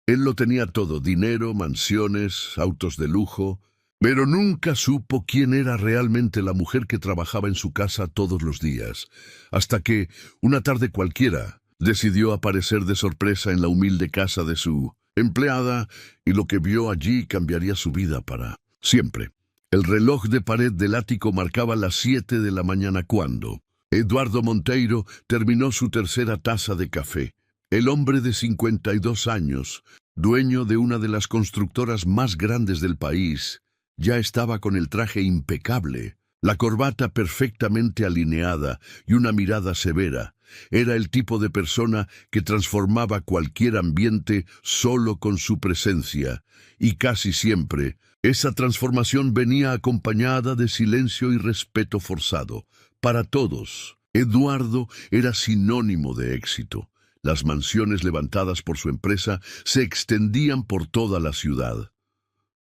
Él lo tenía todo: dinero, mansiones, autos de lujo, pero nunca supo quién era realmente la mujer que trabajaba en su casa todos los días, hasta que, una tarde cualquiera, decidió aparecer de sorpresa en la humilde casa de su empleada, y lo que vio allí cambiaría su vida para siempre. El reloj de pared del ático marcaba las 7 de la mañana cuando Eduardo Monteiro terminó su tercera taza de café. El hombre de 52 años, dueño de una de las constructoras más grandes del país, ya estaba con el traje impecable, la corbata perfectamente alineada y una mirada severa. Era el tipo de persona que transformaba cualquier ambiente solo con su presencia, y casi siempre esa transformación venía acompañada de silencio y respeto forzado. Para todos, Eduardo era sinónimo de éxito. Las mansiones levantadas por su empresa se extendían por toda la ciudad.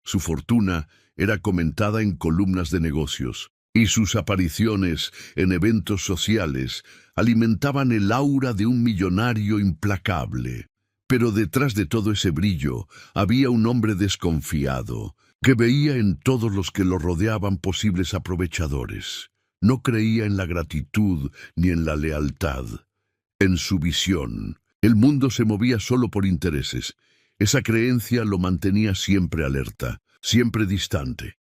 Su fortuna era comentada en columnas de negocios, y sus apariciones en eventos sociales alimentaban el aura de un millonario implacable. Pero detrás de todo ese brillo había un hombre desconfiado, que veía en todos los que lo rodeaban posibles aprovechadores. No creía en la gratitud ni en la lealtad. En su visión, el mundo se movía solo por intereses. Esa creencia lo mantenía siempre alerta, siempre distante.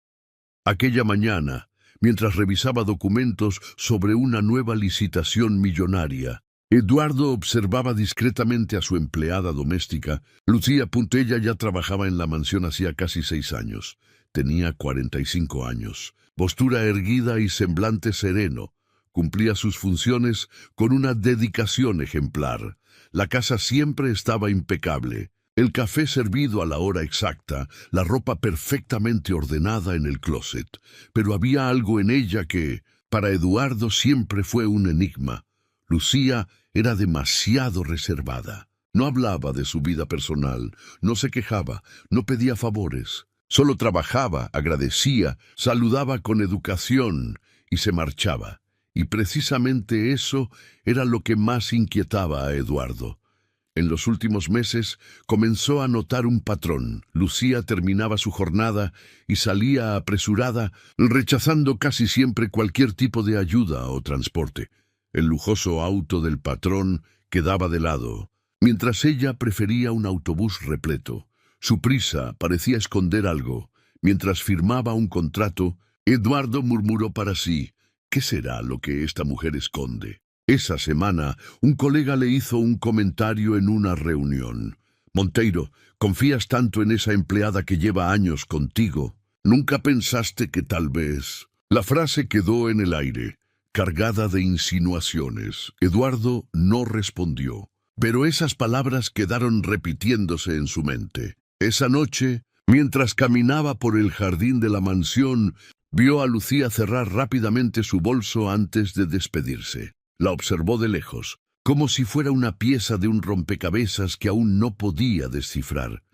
Aquella mañana, mientras revisaba documentos sobre una nueva licitación millonaria, Eduardo observaba discretamente a su empleada doméstica. Lucía Puntella ya trabajaba en la mansión hacía casi 6 años. Tenía 45 años, postura erguida y semblante sereno. Cumplía sus funciones con una dedicación ejemplar. La casa siempre estaba impecable. El café servido a la hora exacta, la ropa perfectamente ordenada en el closet. Pero había algo en ella que, para Eduardo, siempre fue un enigma. Lucía era demasiado reservada. No hablaba de su vida personal, no se quejaba, no pedía favores. Solo trabajaba, agradecía, saludaba con educación y se marchaba. Y precisamente eso era lo que más inquietaba a Eduardo. En los últimos meses comenzó a notar un patrón. Lucía terminaba su jornada y salía apresurada, rechazando casi siempre cualquier tipo de ayuda o transporte. El lujoso auto del patrón quedaba de lado, mientras ella prefería un autobús repleto. Su prisa parecía esconder algo. Mientras firmaba un contrato, Eduardo murmuró para sí: ¿qué será lo que esta mujer esconde? Esa semana, un colega le hizo un comentario en una reunión. Monteiro, ¿confías tanto en esa empleada que lleva años contigo? ¿Nunca pensaste que tal vez...? La frase quedó en el aire, cargada de insinuaciones. Eduardo no respondió, pero esas palabras quedaron repitiéndose en su mente. Esa noche, mientras caminaba por el jardín de la mansión, vio a Lucía cerrar rápidamente su bolso antes de despedirse. La observó de lejos, como si fuera una pieza de un rompecabezas que aún no podía descifrar.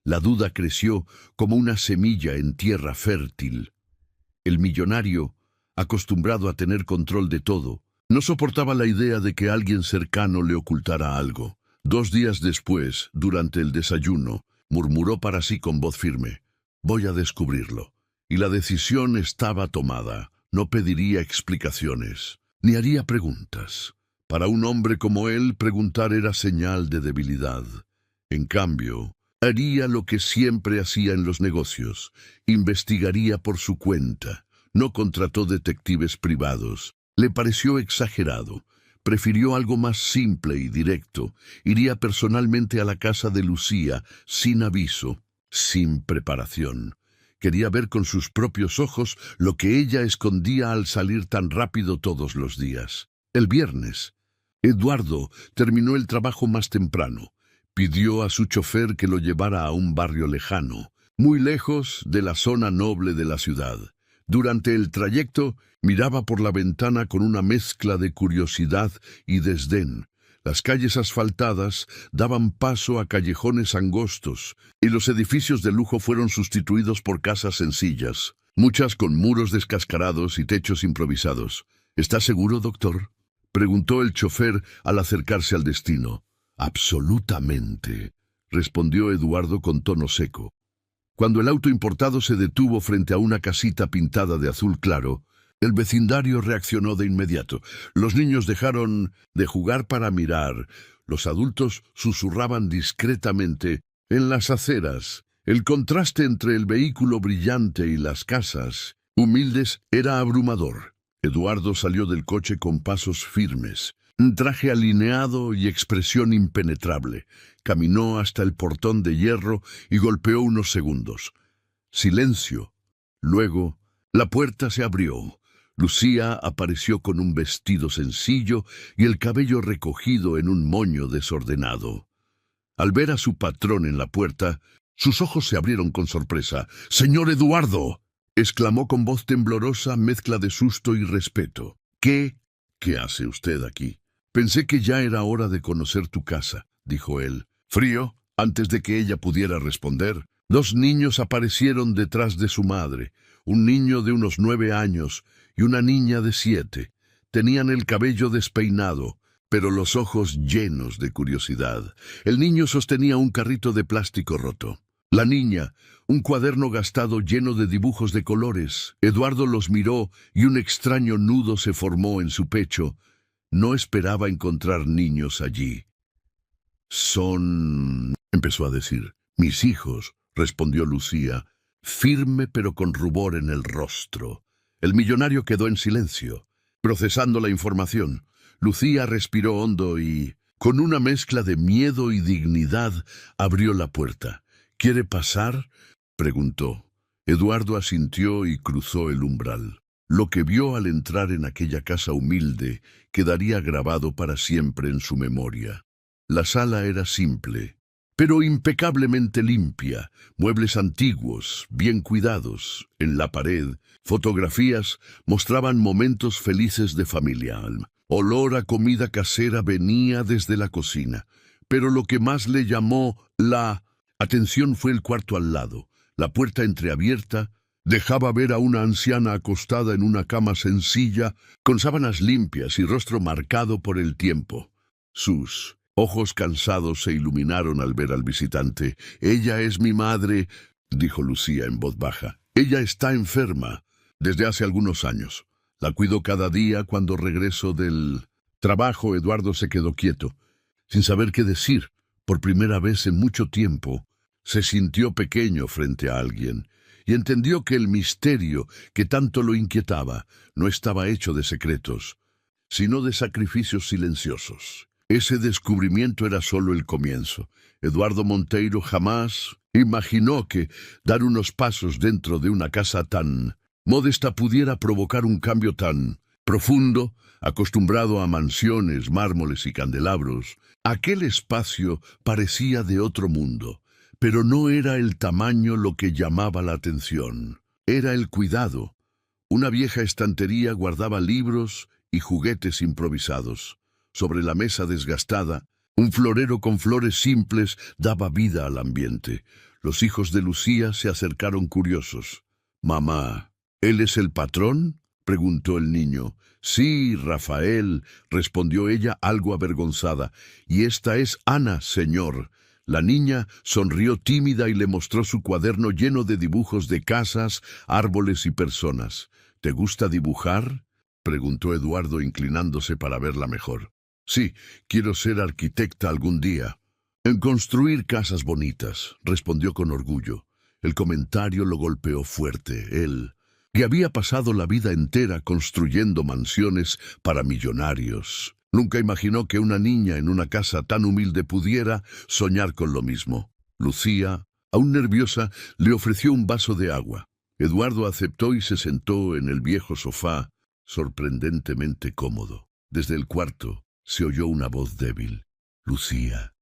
La duda creció como una semilla en tierra fértil. El millonario, acostumbrado a tener control de todo, no soportaba la idea de que alguien cercano le ocultara algo. 2 días después, durante el desayuno, murmuró para sí con voz firme: «Voy a descubrirlo». Y la decisión estaba tomada. No pediría explicaciones, ni haría preguntas. Para un hombre como él, preguntar era señal de debilidad. En cambio, haría lo que siempre hacía en los negocios: investigaría por su cuenta. No contrató detectives privados. Le pareció exagerado. Prefirió algo más simple y directo. Iría personalmente a la casa de Lucía, sin aviso, sin preparación. Quería ver con sus propios ojos lo que ella escondía al salir tan rápido todos los días. El viernes, Eduardo terminó el trabajo más temprano. Pidió a su chofer que lo llevara a un barrio lejano, muy lejos de la zona noble de la ciudad. Durante el trayecto, miraba por la ventana con una mezcla de curiosidad y desdén. Las calles asfaltadas daban paso a callejones angostos, y los edificios de lujo fueron sustituidos por casas sencillas, muchas con muros descascarados y techos improvisados. «¿Está seguro, doctor?», preguntó el chofer al acercarse al destino. «Absolutamente», respondió Eduardo con tono seco. Cuando el auto importado se detuvo frente a una casita pintada de azul claro, el vecindario reaccionó de inmediato. Los niños dejaron de jugar para mirar. Los adultos susurraban discretamente en las aceras. El contraste entre el vehículo brillante y las casas humildes era abrumador. Eduardo salió del coche con pasos firmes, un traje alineado y expresión impenetrable. Caminó hasta el portón de hierro y golpeó unos segundos. Silencio. Luego, la puerta se abrió. Lucía apareció con un vestido sencillo y el cabello recogido en un moño desordenado. Al ver a su patrón en la puerta, sus ojos se abrieron con sorpresa. «¡Señor Eduardo!», exclamó con voz temblorosa, mezcla de susto y respeto. «¿Qué hace usted aquí?» «Pensé que ya era hora de conocer tu casa», dijo él. Frío, antes de que ella pudiera responder, 2 niños aparecieron detrás de su madre, un niño de unos 9 años y una niña de 7. Tenían el cabello despeinado, pero los ojos llenos de curiosidad. El niño sostenía un carrito de plástico roto. La niña, un cuaderno gastado lleno de dibujos de colores. Eduardo los miró y un extraño nudo se formó en su pecho. No esperaba encontrar niños allí. «Son...», empezó a decir. «Mis hijos», respondió Lucía, firme pero con rubor en el rostro. El millonario quedó en silencio, procesando la información. Lucía respiró hondo y, con una mezcla de miedo y dignidad, abrió la puerta. «¿Quiere pasar?», preguntó. Eduardo asintió y cruzó el umbral. Lo que vio al entrar en aquella casa humilde quedaría grabado para siempre en su memoria. La sala era simple, pero impecablemente limpia, muebles antiguos, bien cuidados. En la pared, fotografías mostraban momentos felices de familia. Olor a comida casera venía desde la cocina, pero lo que más le llamó la atención fue el cuarto al lado. La puerta entreabierta dejaba ver a una anciana acostada en una cama sencilla, con sábanas limpias y rostro marcado por el tiempo. Sus ojos cansados se iluminaron al ver al visitante. «Ella es mi madre», dijo Lucía en voz baja. «Ella está enferma desde hace algunos años. La cuido cada día cuando regreso del trabajo». Eduardo se quedó quieto, sin saber qué decir. Por primera vez en mucho tiempo, se sintió pequeño frente a alguien y entendió que el misterio que tanto lo inquietaba no estaba hecho de secretos, sino de sacrificios silenciosos. Ese descubrimiento era solo el comienzo. Eduardo Monteiro jamás imaginó que dar unos pasos dentro de una casa tan modesta pudiera provocar un cambio tan profundo. Acostumbrado a mansiones, mármoles y candelabros, aquel espacio parecía de otro mundo. Pero no era el tamaño lo que llamaba la atención. Era el cuidado. Una vieja estantería guardaba libros y juguetes improvisados. Sobre la mesa desgastada, un florero con flores simples daba vida al ambiente. Los hijos de Lucía se acercaron curiosos. «Mamá, ¿él es el patrón?», preguntó el niño. «Sí, Rafael», respondió ella algo avergonzada. «Y esta es Ana, señor». La niña sonrió tímida y le mostró su cuaderno lleno de dibujos de casas, árboles y personas. «¿Te gusta dibujar?», preguntó Eduardo inclinándose para verla mejor. «Sí, quiero ser arquitecta algún día». «En construir casas bonitas», respondió con orgullo. El comentario lo golpeó fuerte. Él, que había pasado la vida entera construyendo mansiones para millonarios, nunca imaginó que una niña en una casa tan humilde pudiera soñar con lo mismo. Lucía, aún nerviosa, le ofreció un vaso de agua. Eduardo aceptó y se sentó en el viejo sofá, sorprendentemente cómodo. Desde el cuarto se oyó una voz débil. «Lucía».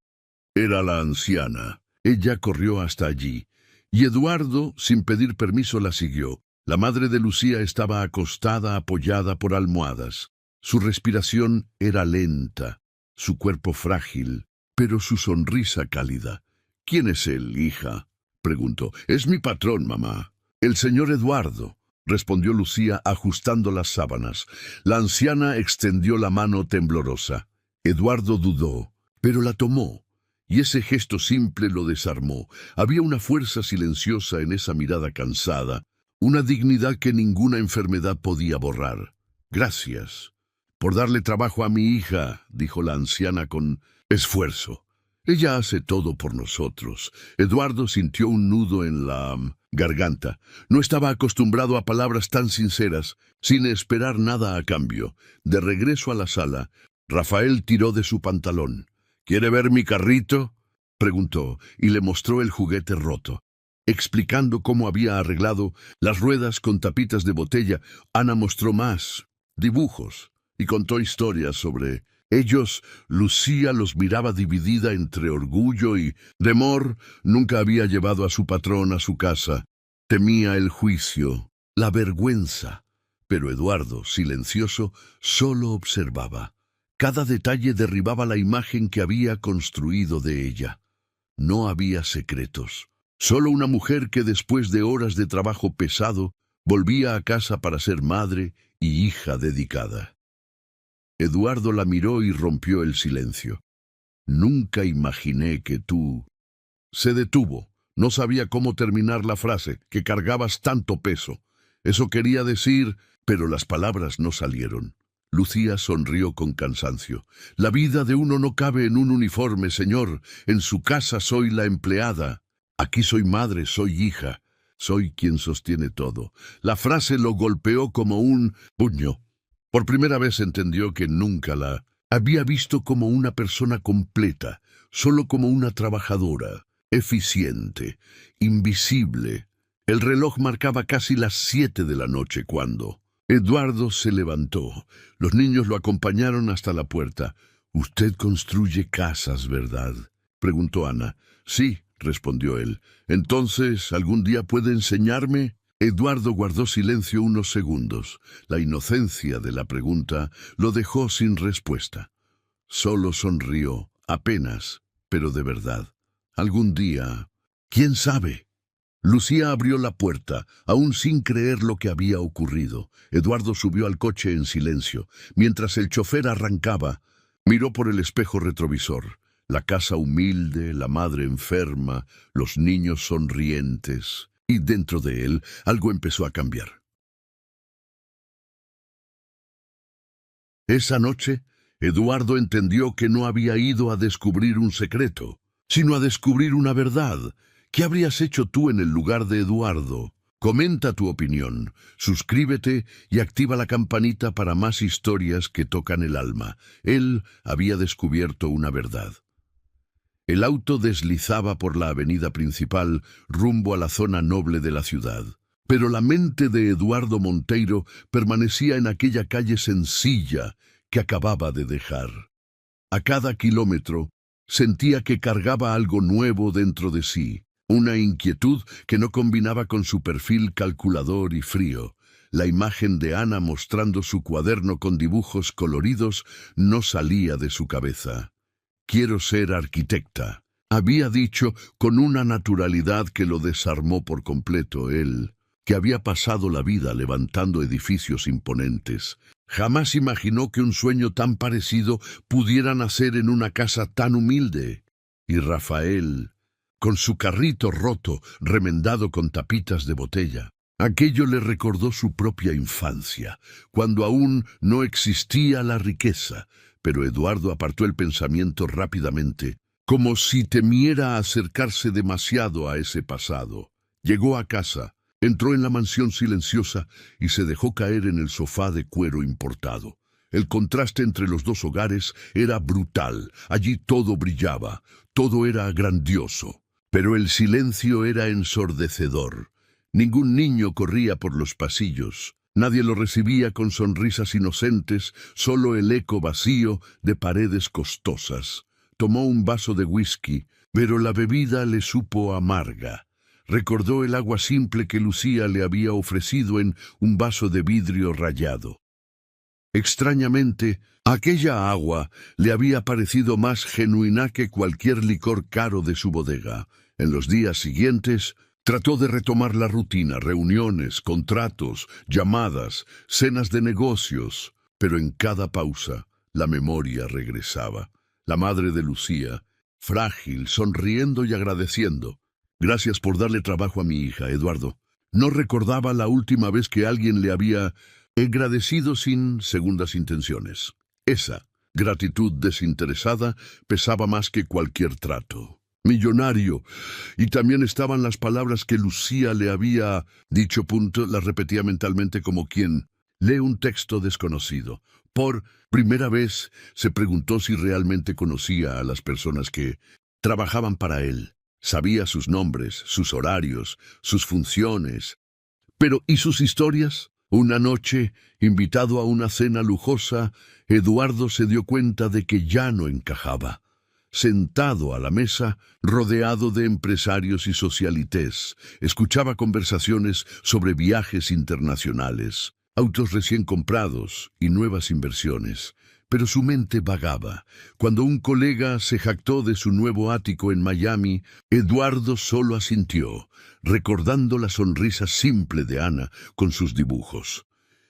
Era la anciana. Ella corrió hasta allí, y Eduardo, sin pedir permiso, la siguió. La madre de Lucía estaba acostada, apoyada por almohadas. Su respiración era lenta, su cuerpo frágil, pero su sonrisa cálida. «¿Quién es él, hija?», preguntó. «Es mi patrón, mamá». «El señor Eduardo», respondió Lucía ajustando las sábanas. La anciana extendió la mano temblorosa. Eduardo dudó, pero la tomó, y ese gesto simple lo desarmó. Había una fuerza silenciosa en esa mirada cansada, una dignidad que ninguna enfermedad podía borrar. «Gracias por darle trabajo a mi hija», dijo la anciana con esfuerzo. «Ella hace todo por nosotros». Eduardo sintió un nudo en la garganta. No estaba acostumbrado a palabras tan sinceras, sin esperar nada a cambio. De regreso a la sala, Rafael tiró de su pantalón. «¿Quiere ver mi carrito?», preguntó, y le mostró el juguete roto. Explicando cómo había arreglado las ruedas con tapitas de botella, Ana mostró más dibujos y contó historias sobre ellos. Lucía los miraba dividida entre orgullo y temor. Nunca había llevado a su patrón a su casa. Temía el juicio, la vergüenza. Pero Eduardo, silencioso, solo observaba. Cada detalle derribaba la imagen que había construido de ella. No había secretos. Solo una mujer que después de horas de trabajo pesado volvía a casa para ser madre y hija dedicada. Eduardo la miró y rompió el silencio. «Nunca imaginé que tú...». Se detuvo. No sabía cómo terminar la frase, que cargabas tanto peso. Eso quería decir, pero las palabras no salieron. Lucía sonrió con cansancio. «La vida de uno no cabe en un uniforme, señor. En su casa soy la empleada. Aquí soy madre, soy hija. Soy quien sostiene todo». La frase lo golpeó como un puño. Por primera vez entendió que nunca la había visto como una persona completa, solo como una trabajadora, eficiente, invisible. El reloj marcaba casi las 7 de la noche cuando Eduardo se levantó. Los niños lo acompañaron hasta la puerta. «Usted construye casas, ¿verdad?», preguntó Ana. «Sí», respondió él. «Entonces, ¿algún día puede enseñarme?». Eduardo guardó silencio unos segundos. La inocencia de la pregunta lo dejó sin respuesta. Solo sonrió, apenas, pero de verdad. «Algún día. ¿Quién sabe?». Lucía abrió la puerta, aún sin creer lo que había ocurrido. Eduardo subió al coche en silencio. Mientras el chofer arrancaba, miró por el espejo retrovisor. La casa humilde, la madre enferma, los niños sonrientes. Y dentro de él algo empezó a cambiar. Esa noche, Eduardo entendió que no había ido a descubrir un secreto, sino a descubrir una verdad. ¿Qué habrías hecho tú en el lugar de Eduardo? Comenta tu opinión, suscríbete y activa la campanita para más historias que tocan el alma. Él había descubierto una verdad. El auto deslizaba por la avenida principal rumbo a la zona noble de la ciudad. Pero la mente de Eduardo Monteiro permanecía en aquella calle sencilla que acababa de dejar. A cada kilómetro sentía que cargaba algo nuevo dentro de sí, una inquietud que no combinaba con su perfil calculador y frío. La imagen de Ana mostrando su cuaderno con dibujos coloridos no salía de su cabeza. «Quiero ser arquitecta», había dicho con una naturalidad que lo desarmó por completo. Él, que había pasado la vida levantando edificios imponentes, jamás imaginó que un sueño tan parecido pudiera nacer en una casa tan humilde. Y Rafael, con su carrito roto, remendado con tapitas de botella, aquello le recordó su propia infancia, cuando aún no existía la riqueza. Pero Eduardo apartó el pensamiento rápidamente, como si temiera acercarse demasiado a ese pasado. Llegó a casa, entró en la mansión silenciosa y se dejó caer en el sofá de cuero importado. El contraste entre los dos hogares era brutal. Allí todo brillaba, todo era grandioso. Pero el silencio era ensordecedor. Ningún niño corría por los pasillos. Nadie lo recibía con sonrisas inocentes, solo el eco vacío de paredes costosas. Tomó un vaso de whisky, pero la bebida le supo amarga. Recordó el agua simple que Lucía le había ofrecido en un vaso de vidrio rayado. Extrañamente, aquella agua le había parecido más genuina que cualquier licor caro de su bodega. En los días siguientes, trató de retomar la rutina, reuniones, contratos, llamadas, cenas de negocios, pero en cada pausa la memoria regresaba. La madre de Lucía, frágil, sonriendo y agradeciendo. Gracias por darle trabajo a mi hija, Eduardo. No recordaba la última vez que alguien le había agradecido sin segundas intenciones. Esa gratitud desinteresada pesaba más que cualquier trato. Millonario. Y también estaban las palabras que Lucía le había dicho. Las repetía mentalmente como quien lee un texto desconocido. Por primera vez se preguntó si realmente conocía a las personas que trabajaban para él. Sabía sus nombres, sus horarios, sus funciones. Pero, ¿y sus historias? Una noche, invitado a una cena lujosa, Eduardo se dio cuenta de que ya no encajaba. Sentado a la mesa, rodeado de empresarios y socialites, escuchaba conversaciones sobre viajes internacionales, autos recién comprados y nuevas inversiones. Pero su mente vagaba. Cuando un colega se jactó de su nuevo ático en Miami, Eduardo solo asintió, recordando la sonrisa simple de Ana con sus dibujos.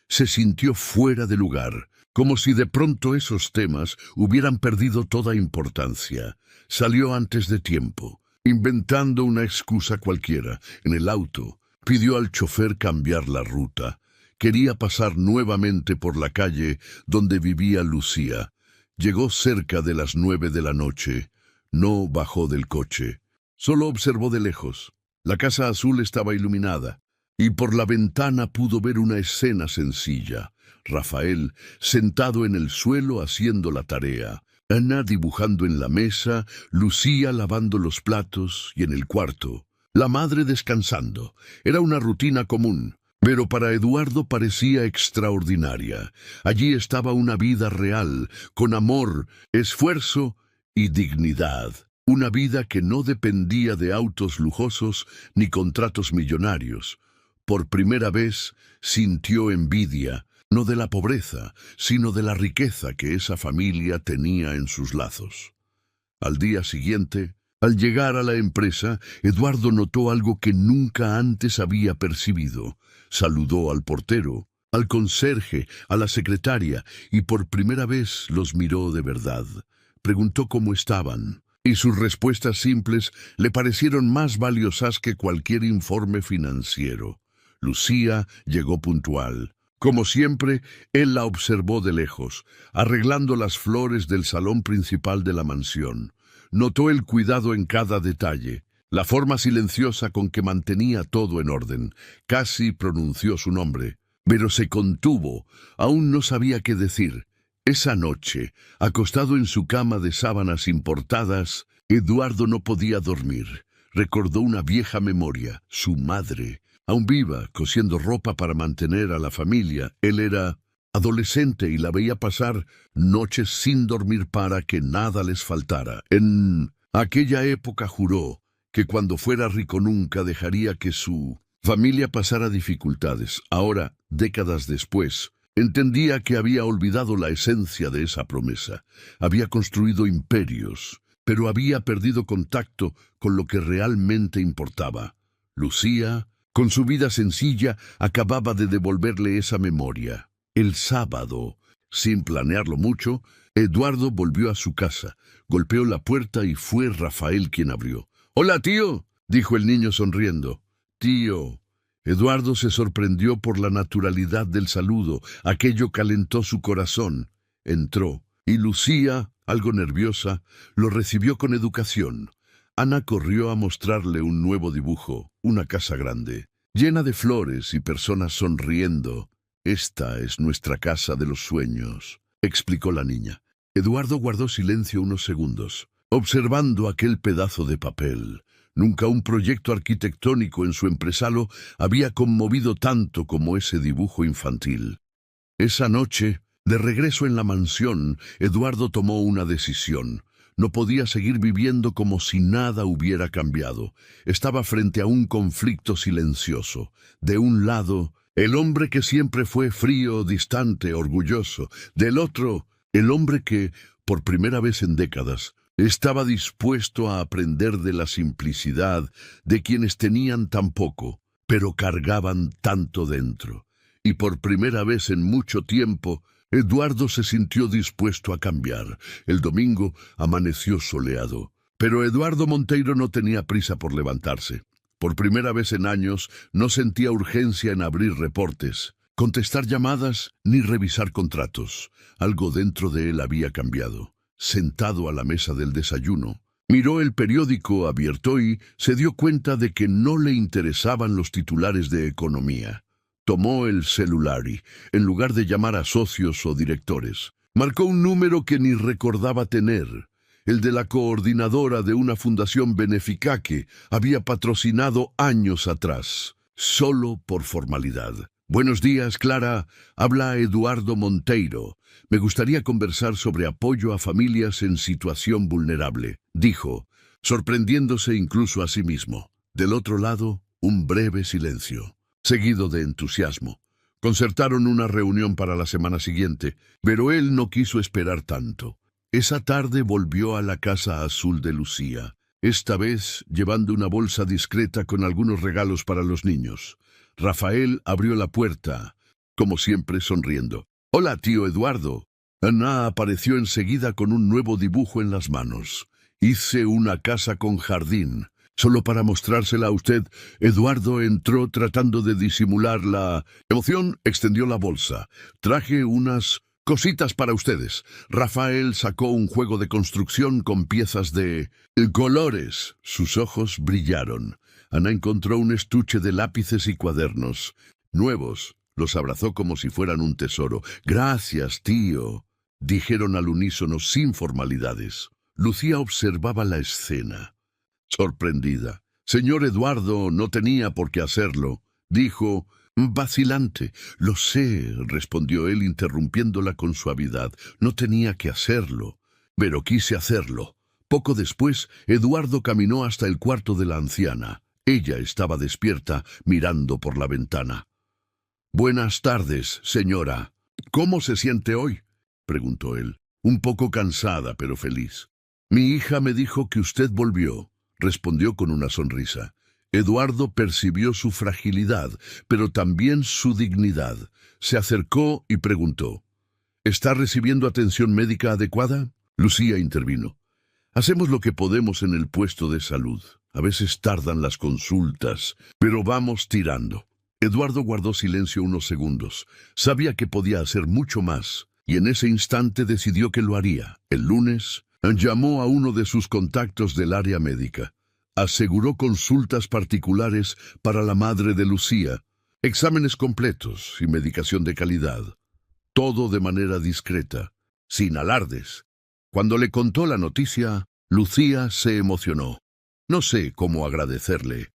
Se sintió fuera de lugar, como si de pronto esos temas hubieran perdido toda importancia. Salió antes de tiempo, inventando una excusa cualquiera. En el auto, pidió al chofer cambiar la ruta. Quería pasar nuevamente por la calle donde vivía Lucía. Llegó cerca de las 9 de la noche. No bajó del coche. Solo observó de lejos. La casa azul estaba iluminada, y por la ventana pudo ver una escena sencilla. Rafael, sentado en el suelo haciendo la tarea. Ana dibujando en la mesa, Lucía lavando los platos y en el cuarto, la madre descansando. Era una rutina común. Pero para Eduardo parecía extraordinaria. Allí estaba una vida real, con amor, esfuerzo y dignidad. Una vida que no dependía de autos lujosos ni contratos millonarios. Por primera vez sintió envidia, no de la pobreza, sino de la riqueza que esa familia tenía en sus lazos. Al día siguiente, al llegar a la empresa, Eduardo notó algo que nunca antes había percibido. Saludó al portero, al conserje, a la secretaria, y por primera vez los miró de verdad. Preguntó cómo estaban, y sus respuestas simples le parecieron más valiosas que cualquier informe financiero. Lucía llegó puntual. Como siempre, él la observó de lejos, arreglando las flores del salón principal de la mansión. Notó el cuidado en cada detalle, la forma silenciosa con que mantenía todo en orden. Casi pronunció su nombre, pero se contuvo. Aún no sabía qué decir. Esa noche, acostado en su cama de sábanas importadas, Eduardo no podía dormir. Recordó una vieja memoria, su madre, aún viva, cosiendo ropa para mantener a la familia. Él era adolescente y la veía pasar noches sin dormir para que nada les faltara. En aquella época juró que cuando fuera rico nunca dejaría que su familia pasara dificultades. Ahora, décadas después, entendía que había olvidado la esencia de esa promesa. Había construido imperios, pero había perdido contacto con lo que realmente importaba. Lucía, con su vida sencilla, acababa de devolverle esa memoria. El sábado, sin planearlo mucho, Eduardo volvió a su casa, golpeó la puerta y fue Rafael quien abrió. «Hola, tío», dijo el niño sonriendo. «Tío». Eduardo se sorprendió por la naturalidad del saludo. Aquello calentó su corazón. Entró, y Lucía, algo nerviosa, lo recibió con educación. Ana corrió a mostrarle un nuevo dibujo, una casa grande, llena de flores y personas sonriendo. «Esta es nuestra casa de los sueños», explicó la niña. Eduardo guardó silencio unos segundos, observando aquel pedazo de papel. Nunca un proyecto arquitectónico en su empresario había conmovido tanto como ese dibujo infantil. Esa noche, de regreso en la mansión, Eduardo tomó una decisión. No podía seguir viviendo como si nada hubiera cambiado. Estaba frente a un conflicto silencioso. De un lado, el hombre que siempre fue frío, distante, orgulloso. Del otro, el hombre que, por primera vez en décadas, estaba dispuesto a aprender de la simplicidad de quienes tenían tan poco, pero cargaban tanto dentro. Y por primera vez en mucho tiempo, Eduardo se sintió dispuesto a cambiar. El domingo amaneció soleado, Pero Eduardo Monteiro no tenía prisa por levantarse. Por primera vez en años, no sentía urgencia en abrir reportes, contestar llamadas ni revisar contratos. Algo dentro de él había cambiado. Sentado a la mesa del desayuno, miró el periódico abierto y se dio cuenta de que no le interesaban los titulares de economía. Tomó el celular y, en lugar de llamar a socios o directores, marcó un número que ni recordaba tener, el de la coordinadora de una fundación benéfica que había patrocinado años atrás, solo por formalidad. Buenos días, Clara. Habla Eduardo Monteiro. Me gustaría conversar sobre apoyo a familias en situación vulnerable, dijo, sorprendiéndose incluso a sí mismo. Del otro lado, un breve silencio, seguido de entusiasmo. Concertaron una reunión para la semana siguiente, pero él no quiso esperar tanto. Esa tarde volvió a la casa azul de Lucía, esta vez llevando una bolsa discreta con algunos regalos para los niños. Rafael abrió la puerta, como siempre sonriendo. «Hola, tío Eduardo». Ana apareció enseguida con un nuevo dibujo en las manos. «Hice una casa con jardín. Solo para mostrársela a usted». Eduardo entró tratando de disimular la emoción, extendió la bolsa. «Traje unas cositas para ustedes». Rafael sacó un juego de construcción con piezas de colores. Sus ojos brillaron. Ana encontró un estuche de lápices y cuadernos nuevos. Los abrazó como si fueran un tesoro. «Gracias, tío», dijeron al unísono sin formalidades. Lucía observaba la escena, sorprendida. «Señor Eduardo no tenía por qué hacerlo», dijo, vacilante. «Lo sé», respondió él interrumpiéndola con suavidad. «No tenía que hacerlo, pero quise hacerlo». Poco después, Eduardo caminó hasta el cuarto de la anciana. Ella estaba despierta, mirando por la ventana. «Buenas tardes, señora. ¿Cómo se siente hoy?», preguntó él. «Un poco cansada, pero feliz». «Mi hija me dijo que usted volvió», respondió con una sonrisa. Eduardo percibió su fragilidad, pero también su dignidad. Se acercó y preguntó, «¿Está recibiendo atención médica adecuada?». Lucía intervino. «Hacemos lo que podemos en el puesto de salud. A veces tardan las consultas, pero vamos tirando». Eduardo guardó silencio unos segundos. Sabía que podía hacer mucho más, y en ese instante decidió que lo haría. El lunes, llamó a uno de sus contactos del área médica. Aseguró consultas particulares para la madre de Lucía, exámenes completos y medicación de calidad. Todo de manera discreta, sin alardes. Cuando le contó la noticia, Lucía se emocionó. «No sé cómo agradecerle».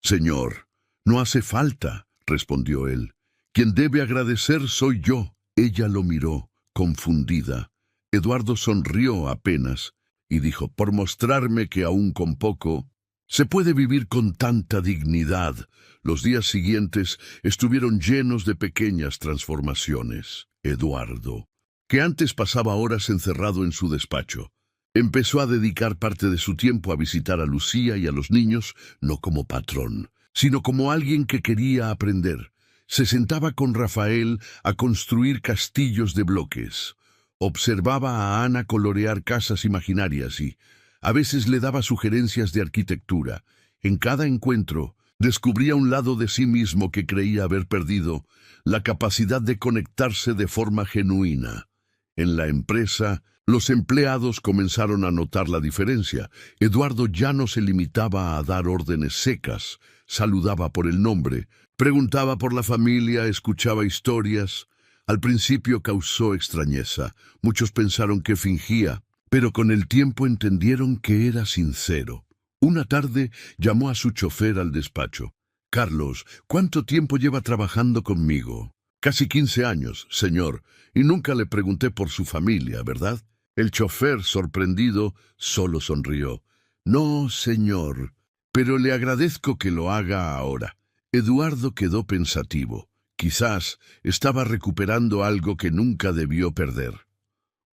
«Señor, no hace falta», respondió él. «Quien debe agradecer soy yo». Ella lo miró, confundida. Eduardo sonrió apenas y dijo, «Por mostrarme que aún con poco se puede vivir con tanta dignidad». Los días siguientes estuvieron llenos de pequeñas transformaciones. Eduardo, que antes pasaba horas encerrado en su despacho, empezó a dedicar parte de su tiempo a visitar a Lucía y a los niños, no como patrón, sino como alguien que quería aprender. Se sentaba con Rafael a construir castillos de bloques. Observaba a Ana colorear casas imaginarias y a veces le daba sugerencias de arquitectura. En cada encuentro descubría un lado de sí mismo que creía haber perdido, la capacidad de conectarse de forma genuina. En la empresa, los empleados comenzaron a notar la diferencia. Eduardo ya no se limitaba a dar órdenes secas, saludaba por el nombre, preguntaba por la familia, escuchaba historias. Al principio causó extrañeza. Muchos pensaron que fingía, pero con el tiempo entendieron que era sincero. Una tarde llamó a su chofer al despacho. «Carlos, ¿cuánto tiempo lleva trabajando conmigo?» «Casi 15 años, señor, y nunca le pregunté por su familia, ¿verdad?». El chofer, sorprendido, solo sonrió. «No, señor, pero le agradezco que lo haga ahora». Eduardo quedó pensativo. Quizás estaba recuperando algo que nunca debió perder.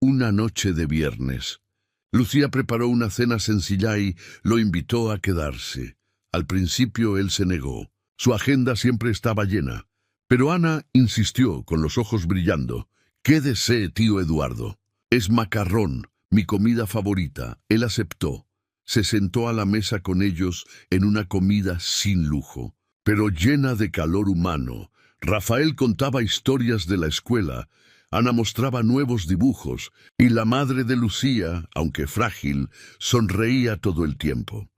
Una noche de viernes. Lucía preparó una cena sencilla y lo invitó a quedarse. Al principio él se negó. Su agenda siempre estaba llena. Pero Ana insistió, con los ojos brillando. «Quédese, tío Eduardo. Es macarrón, mi comida favorita». Él aceptó. se sentó a la mesa con ellos en una comida sin lujo, pero llena de calor humano. Rafael contaba historias de la escuela, Ana mostraba nuevos dibujos, y la madre de Lucía, aunque frágil, sonreía todo el tiempo.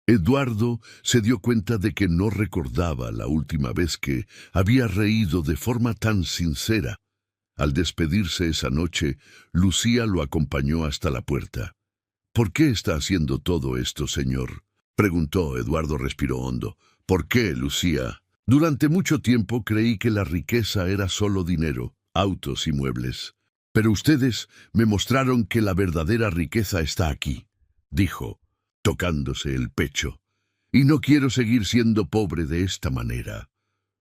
Eduardo se dio cuenta de que no recordaba la última vez que había reído de forma tan sincera. Al despedirse esa noche, Lucía lo acompañó hasta la puerta. «¿Por qué está haciendo todo esto, señor?», preguntó. Eduardo respiró hondo. «¿Por qué, Lucía? Durante mucho tiempo creí que la riqueza era solo dinero, autos y muebles. Pero ustedes me mostraron que la verdadera riqueza está aquí», dijo, tocándose el pecho. «Y no quiero seguir siendo pobre de esta manera».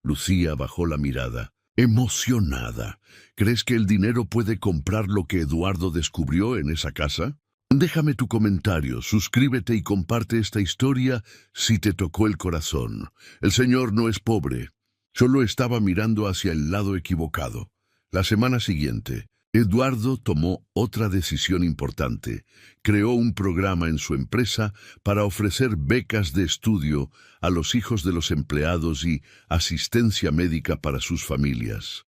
Lucía bajó la mirada, emocionada. «¿Crees que el dinero puede comprar lo que Eduardo descubrió en esa casa? Déjame tu comentario, suscríbete y comparte esta historia si te tocó el corazón. El señor no es pobre, solo estaba mirando hacia el lado equivocado». La semana siguiente, Eduardo tomó otra decisión importante. Creó un programa en su empresa para ofrecer becas de estudio a los hijos de los empleados y asistencia médica para sus familias.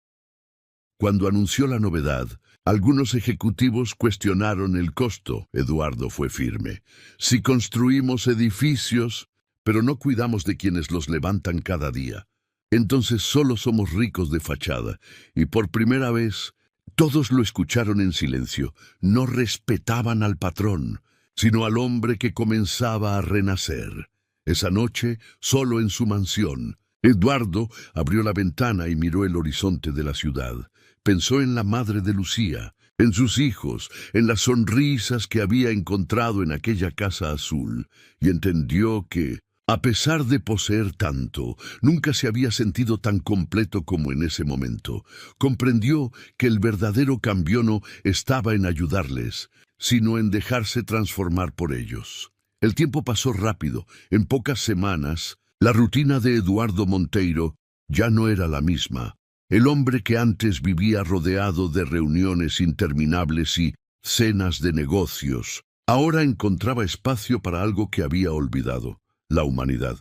Cuando anunció la novedad, algunos ejecutivos cuestionaron el costo. Eduardo fue firme. «Si construimos edificios, pero no cuidamos de quienes los levantan cada día, entonces solo somos ricos de fachada». Y por primera vez, todos lo escucharon en silencio. No respetaban al patrón, sino al hombre que comenzaba a renacer. Esa noche, solo en su mansión, Eduardo abrió la ventana y miró el horizonte de la ciudad. Pensó en la madre de Lucía, en sus hijos, en las sonrisas que había encontrado en aquella casa azul, y entendió que, a pesar de poseer tanto, nunca se había sentido tan completo como en ese momento. Comprendió que el verdadero cambio no estaba en ayudarles, sino en dejarse transformar por ellos. El tiempo pasó rápido. En pocas semanas, la rutina de Eduardo Monteiro ya no era la misma. El hombre que antes vivía rodeado de reuniones interminables y cenas de negocios, ahora encontraba espacio para algo que había olvidado: la humanidad.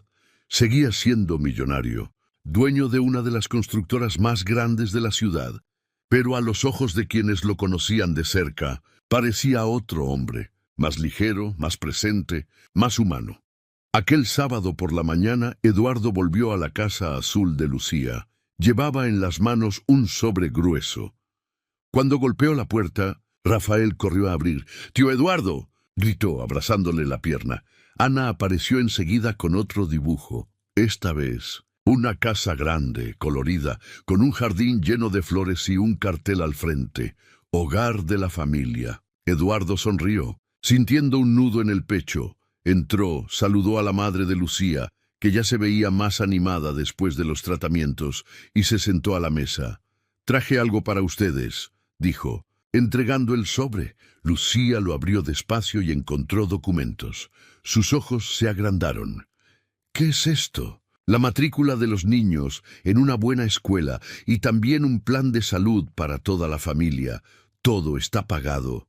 Seguía siendo millonario, dueño de una de las constructoras más grandes de la ciudad, pero a los ojos de quienes lo conocían de cerca, parecía otro hombre, más ligero, más presente, más humano. Aquel sábado por la mañana, Eduardo volvió a la casa azul de Lucía. Llevaba en las manos un sobre grueso. Cuando golpeó la puerta, Rafael corrió a abrir. «¡Tío Eduardo!», gritó, abrazándole la pierna. Ana apareció enseguida con otro dibujo. Esta vez, una casa grande, colorida, con un jardín lleno de flores y un cartel al frente: «Hogar de la familia». Eduardo sonrió, sintiendo un nudo en el pecho. Entró, saludó a la madre de Lucía, que ya se veía más animada después de los tratamientos, y se sentó a la mesa. «Traje algo para ustedes», dijo, entregando el sobre. Lucía lo abrió despacio y encontró documentos. Sus ojos se agrandaron. «¿Qué es esto?». «La matrícula de los niños en una buena escuela y también un plan de salud para toda la familia. Todo está pagado».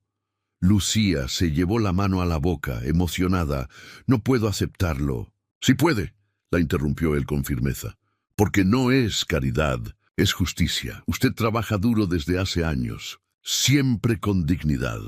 Lucía se llevó la mano a la boca, emocionada. «No puedo aceptarlo». «Sí puede», la interrumpió él con firmeza, «porque no es caridad, es justicia. Usted trabaja duro desde hace años, siempre con dignidad.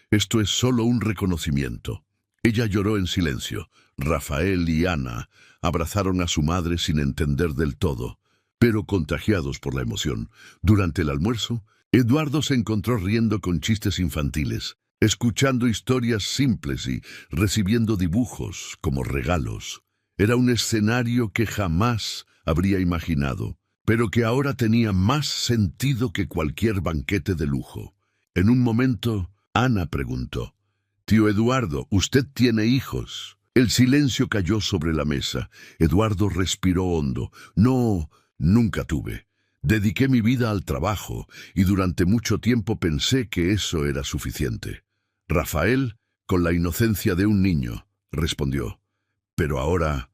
Esto es solo un reconocimiento». Ella lloró en silencio. Rafael y Ana abrazaron a su madre sin entender del todo, pero contagiados por la emoción. Durante el almuerzo, Eduardo se encontró riendo con chistes infantiles, escuchando historias simples y recibiendo dibujos como regalos. Era un escenario que jamás habría imaginado, pero que ahora tenía más sentido que cualquier banquete de lujo. En un momento, Ana preguntó: «Tío Eduardo, ¿usted tiene hijos?». El silencio cayó sobre la mesa. Eduardo respiró hondo. «No, nunca tuve. Dediqué mi vida al trabajo y durante mucho tiempo pensé que eso era suficiente». Rafael, con la inocencia de un niño, respondió: «Pero ahora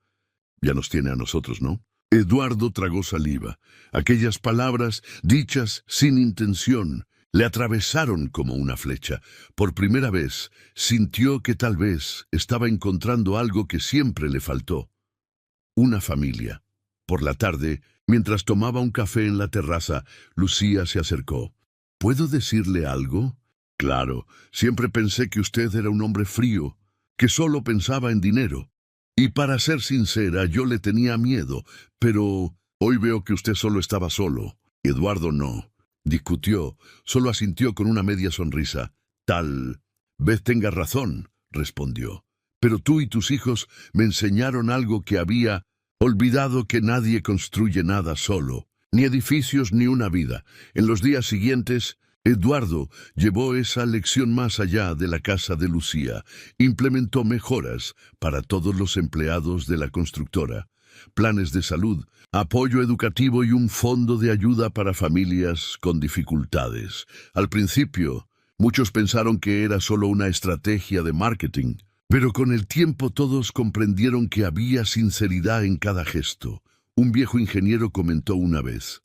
ya nos tiene a nosotros, ¿no?». Eduardo tragó saliva. Aquellas palabras, dichas sin intención, Le atravesaron como una flecha. Por primera vez, sintió que tal vez estaba encontrando algo que siempre le faltó: una familia. Por la tarde, mientras tomaba un café en la terraza, Lucía se acercó. ¿Puedo decirle algo? Claro, siempre pensé que usted era un hombre frío, que solo pensaba en dinero. Y para ser sincera, yo le tenía miedo, pero hoy veo que usted solo estaba solo. Eduardo no. Discutió, solo asintió con una media sonrisa. Tal vez tenga razón, respondió. Pero tú y tus hijos me enseñaron algo que había olvidado: que nadie construye nada solo, ni edificios ni una vida. En los días siguientes, Eduardo llevó esa lección más allá de la casa de Lucía. Implementó mejoras para todos los empleados de la constructora, planes de salud, apoyo educativo y un fondo de ayuda para familias con dificultades. Al principio, muchos pensaron que era solo una estrategia de marketing, pero con el tiempo todos comprendieron que había sinceridad en cada gesto. Un viejo ingeniero comentó una vez: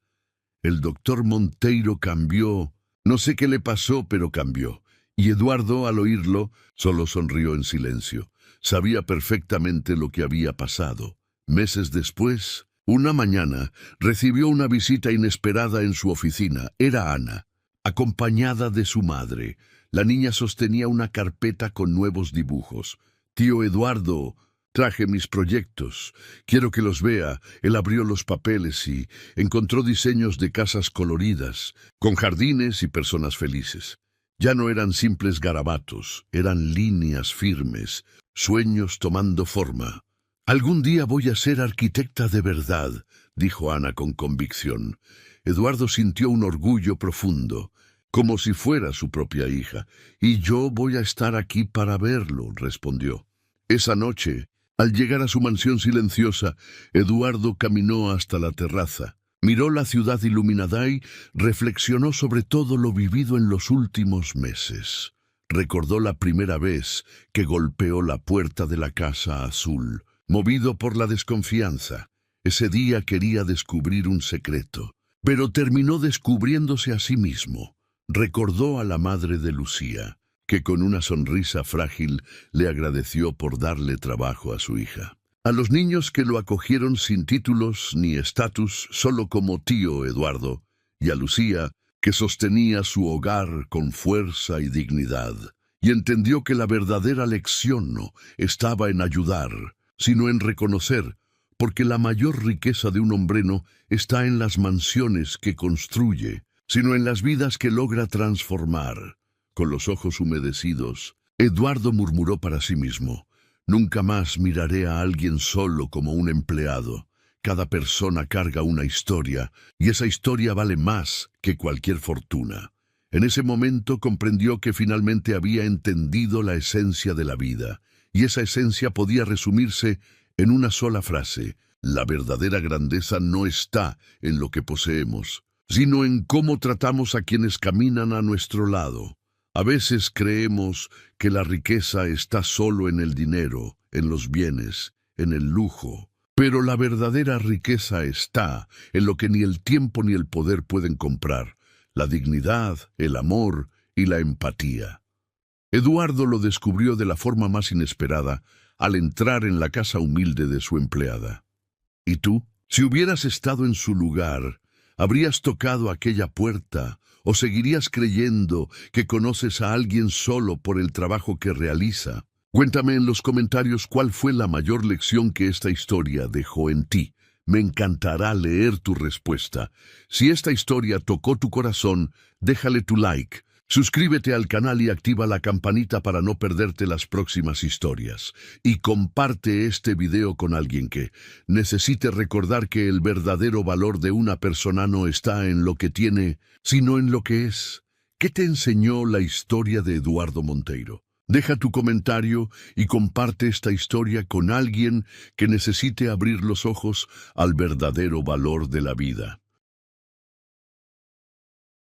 el doctor Monteiro cambió. No sé qué le pasó, pero cambió. Y Eduardo, al oírlo, solo sonrió en silencio. Sabía perfectamente lo que había pasado. Meses después, una mañana, recibió una visita inesperada en su oficina. Era Ana, acompañada de su madre. La niña sostenía una carpeta con nuevos dibujos. Tío Eduardo, traje mis proyectos. Quiero que los vea. Él abrió los papeles y encontró diseños de casas coloridas, con jardines y personas felices. Ya no eran simples garabatos, eran líneas firmes, sueños tomando forma. Algún día voy a ser arquitecta de verdad, dijo Ana con convicción. Eduardo sintió un orgullo profundo, como si fuera su propia hija. Y yo voy a estar aquí para verlo, respondió. Esa noche, al llegar a su mansión silenciosa, Eduardo caminó hasta la terraza. Miró la ciudad iluminada y reflexionó sobre todo lo vivido en los últimos meses. Recordó la primera vez que golpeó la puerta de la Casa Azul, movido por la desconfianza. Ese día quería descubrir un secreto, pero terminó descubriéndose a sí mismo. Recordó a la madre de Lucía, que con una sonrisa frágil le agradeció por darle trabajo a su hija. A los niños que lo acogieron sin títulos ni estatus, solo como tío Eduardo, y a Lucía, que sostenía su hogar con fuerza y dignidad, y entendió que la verdadera lección no estaba en ayudar, sino en reconocer, porque la mayor riqueza de un hombre no está en las mansiones que construye, sino en las vidas que logra transformar. Con los ojos humedecidos, Eduardo murmuró para sí mismo: nunca más miraré a alguien solo como un empleado. Cada persona carga una historia, y esa historia vale más que cualquier fortuna. En ese momento comprendió que finalmente había entendido la esencia de la vida, y esa esencia podía resumirse en una sola frase: la verdadera grandeza no está en lo que poseemos, sino en cómo tratamos a quienes caminan a nuestro lado. A veces creemos que la riqueza está solo en el dinero, en los bienes, en el lujo. Pero la verdadera riqueza está en lo que ni el tiempo ni el poder pueden comprar: la dignidad, el amor y la empatía. Eduardo lo descubrió de la forma más inesperada al entrar en la casa humilde de su empleada. ¿Y tú? Si hubieras estado en su lugar, ¿habrías tocado aquella puerta o seguirías creyendo que conoces a alguien solo por el trabajo que realiza? Cuéntame en los comentarios cuál fue la mayor lección que esta historia dejó en ti. Me encantará leer tu respuesta. Si esta historia tocó tu corazón, déjale tu like. Suscríbete al canal y activa la campanita para no perderte las próximas historias. Y comparte este video con alguien que necesite recordar que el verdadero valor de una persona no está en lo que tiene, sino en lo que es. ¿Qué te enseñó la historia de Eduardo Monteiro? Deja tu comentario y comparte esta historia con alguien que necesite abrir los ojos al verdadero valor de la vida.